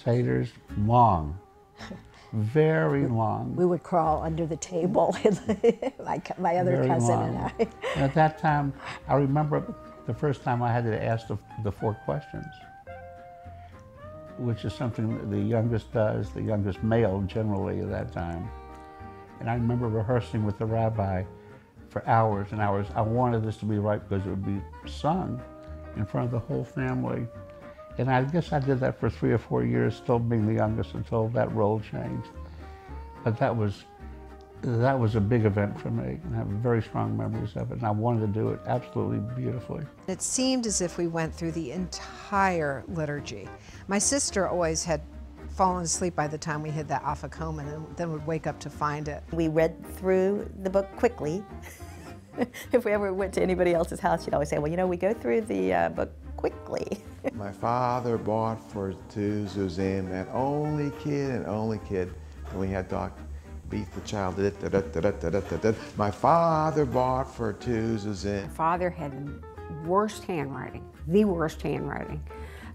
Seders, long, very long. We would crawl under the table, my other Very cousin long. and I. And at that time, I remember the first time I had to ask the 4 questions, which is something that the youngest does, the youngest male generally at that time. And I remember rehearsing with the rabbi for hours and hours. I wanted this to be right because it would be sung in front of the whole family. And I guess I did that for 3 or 4 years, still being the youngest, until that role changed. But that was a big event for me, and I have very strong memories of it, and I wanted to do it absolutely beautifully. It seemed as if we went through the entire liturgy. My sister always had fallen asleep by the time we hit that Afikomen, and then would wake up to find it. We read through the book quickly. If we ever went to anybody else's house, she'd always say, well, you know, we go through the book quickly. My father bought for two Suzanne, that only kid, and we had Doc beat the child. My father bought for two Suzanne. Father had the worst handwriting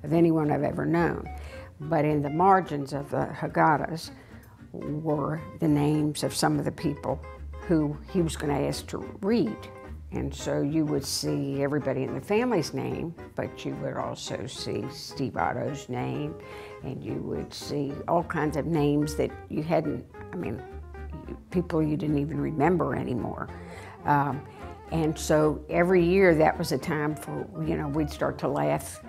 of anyone I've ever known. But in the margins of the Haggadahs were the names of some of the people who he was going to ask to read. And so you would see everybody in the family's name, but you would also see Steve Otto's name, and you would see all kinds of names that you hadn't, I mean, people you didn't even remember anymore. And so every year that was a time for, you know, we'd start to laugh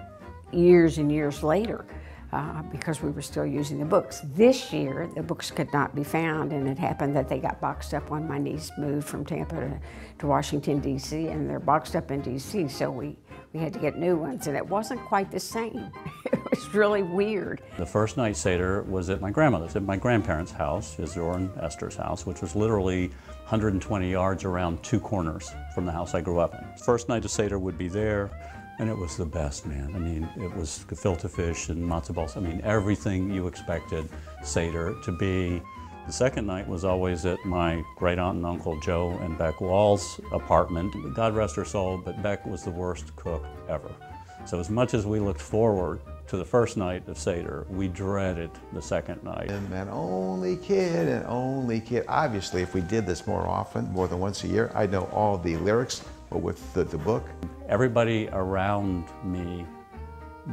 years and years later. Because we were still using the books. This year, the books could not be found, and it happened that they got boxed up when my niece moved from Tampa to Washington, D.C., and they're boxed up in D.C., so we had to get new ones, and it wasn't quite the same. It was really weird. The first night Seder was at my grandmother's, at my grandparents' house, Isidore and Esther's house, which was literally 120 yards around 2 corners from the house I grew up in. First night of Seder would be there. And it was the best, man. I mean, it was gefilte fish and matzo balls. I mean, everything you expected Seder to be. The second night was always at my great aunt and uncle Joe and Beck Wall's apartment. God rest her soul, but Beck was the worst cook ever. So as much as we looked forward to the first night of Seder, we dreaded the second night. And only kid. Obviously, if we did this more often, more than once a year, I'd know all the lyrics, but with the book. Everybody around me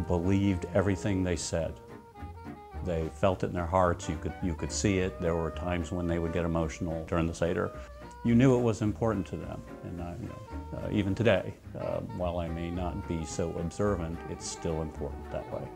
believed everything they said. They felt it in their hearts. You could see it. There were times when they would get emotional during the Seder. You knew it was important to them, and even today, while I may not be so observant, it's still important that way.